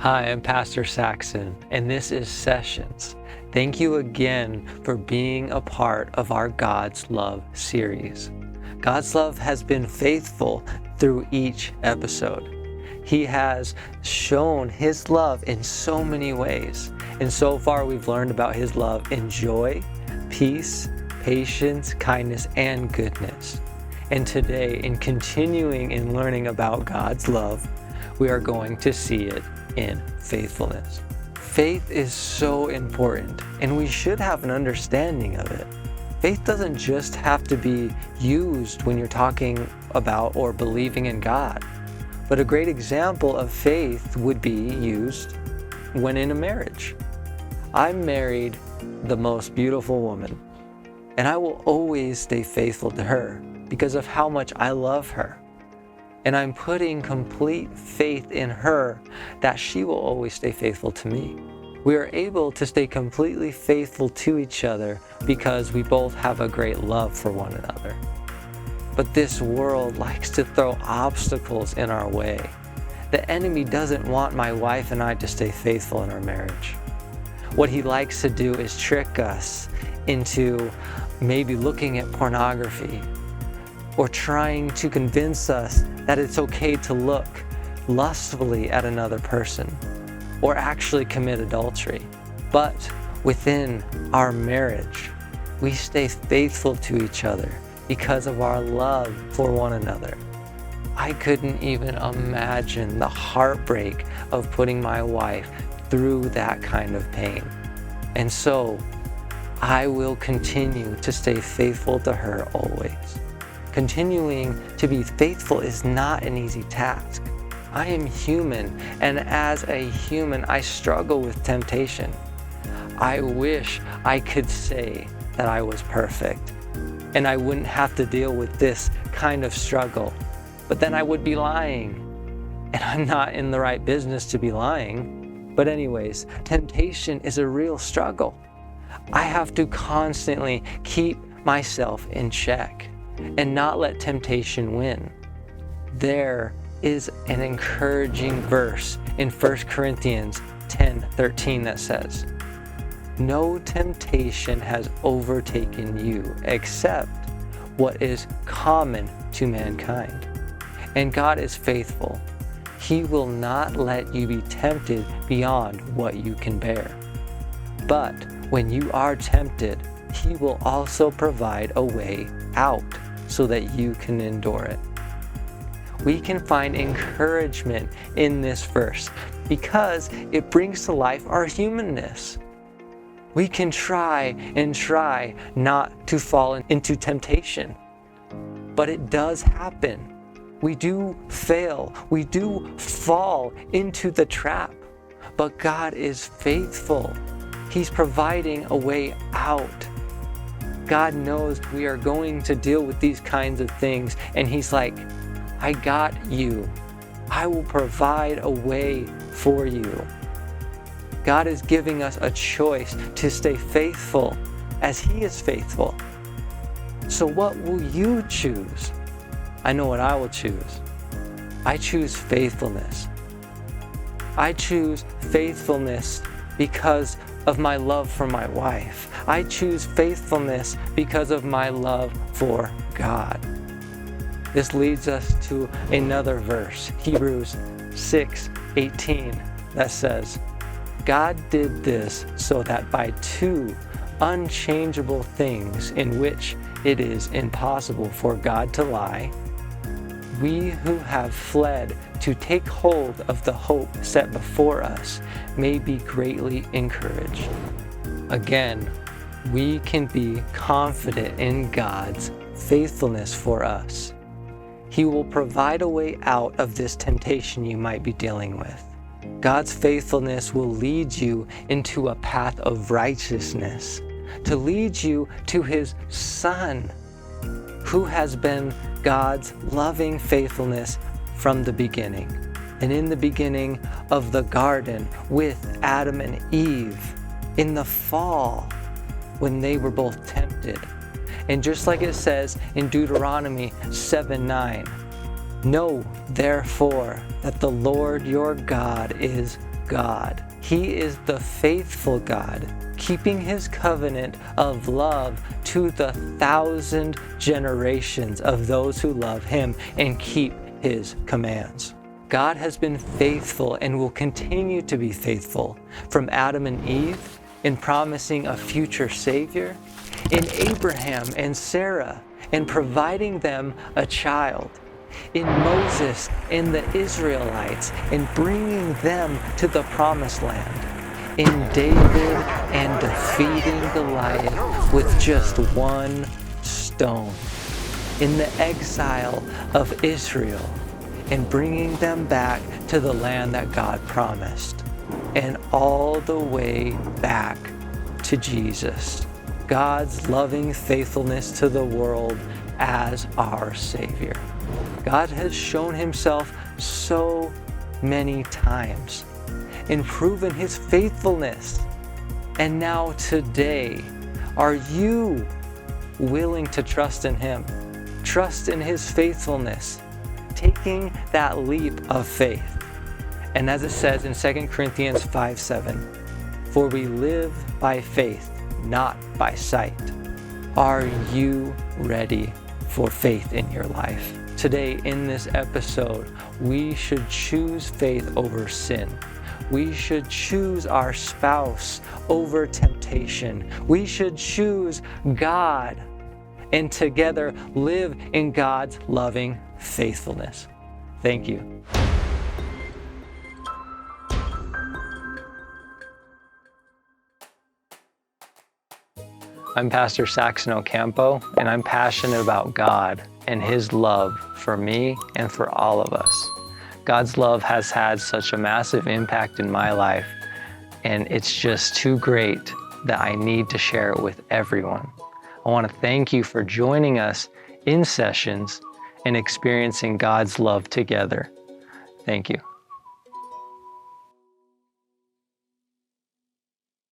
Hi, I'm Pastor Saxon, and this is Sessions. Thank you again for being a part of our God's Love series. God's love has been faithful through each episode. He has shown His love in so many ways. And so far, we've learned about His love in joy, peace, patience, kindness, and goodness. And today, in continuing in learning about God's love, we are going to see it in faithfulness. Faith is so important, and we should have an understanding of it. Faith doesn't just have to be used when you're talking about or believing in God, but a great example of faith would be used when in a marriage. I married the most beautiful woman, and I will always stay faithful to her because of how much I love her. And I'm putting complete faith in her that she will always stay faithful to me. We are able to stay completely faithful to each other because we both have a great love for one another. But this world likes to throw obstacles in our way. The enemy doesn't want my wife and I to stay faithful in our marriage. What he likes to do is trick us into maybe looking at pornography, or trying to convince us that it's okay to look lustfully at another person, or actually commit adultery. But within our marriage, we stay faithful to each other because of our love for one another. I couldn't even imagine the heartbreak of putting my wife through that kind of pain. And so, I will continue to stay faithful to her always. Continuing to be faithful is not an easy task. I am human, and as a human, I struggle with temptation. I wish I could say that I was perfect, and I wouldn't have to deal with this kind of struggle, but then I would be lying, and I'm not in the right business to be lying. But anyways, temptation is a real struggle. I have to constantly keep myself in check and not let temptation win. There is an encouraging verse in 1 Corinthians 10:13 that says, "No temptation has overtaken you except what is common to mankind. And God is faithful. He will not let you be tempted beyond what you can bear. But when you are tempted, He will also provide a way out so that you can endure it." We can find encouragement in this verse because it brings to life our humanness. We can try not to fall into temptation, but it does happen. We do fail. We do fall into the trap, but God is faithful. He's providing a way out. God knows we are going to deal with these kinds of things, and He's like, I got you. I will provide a way for you. God is giving us a choice to stay faithful as He is faithful. So what will you choose? I know what I will choose. I choose faithfulness. I choose faithfulness because of my love for my wife. I choose faithfulness because of my love for God. This leads us to another verse, Hebrews 6:18, that says, "God did this so that by two unchangeable things in which it is impossible for God to lie, we who have fled to take hold of the hope set before us may be greatly encouraged." Again, we can be confident in God's faithfulness for us. He will provide a way out of this temptation you might be dealing with. God's faithfulness will lead you into a path of righteousness, to lead you to His Son, who has been God's loving faithfulness from the beginning. And in the beginning of the garden with Adam and Eve, in the fall, when they were both tempted. And just like it says in Deuteronomy 7:9, "Know therefore that the Lord your God is God. He is the faithful God, keeping his covenant of love to the 1,000 generations of those who love him and keep his commands. God has been faithful and will continue to be faithful from Adam and Eve in promising a future Savior, in Abraham and Sarah in providing them a child, in Moses and the Israelites in bringing them to the promised land, in David and defeating Goliath with just one stone, in the exile of Israel and bringing them back to the land that God promised, and all the way back to Jesus, God's loving faithfulness to the world as our Savior. God has shown himself so many times and proven his faithfulness. And now today, are you willing to trust in him? Trust in his faithfulness, taking that leap of faith. And as it says in 2 Corinthians 5:7, for we live by faith, not by sight. Are you ready for faith in your life? Today in this episode, we should choose faith over sin. We should choose our spouse over temptation. We should choose God and together live in God's loving faithfulness. Thank you. I'm Pastor Saxon O'Campo, and I'm passionate about God and his love for me and for all of us. God's love has had such a massive impact in my life, and it's just too great that I need to share it with everyone. I want to thank you for joining us in sessions and experiencing God's love together. Thank you.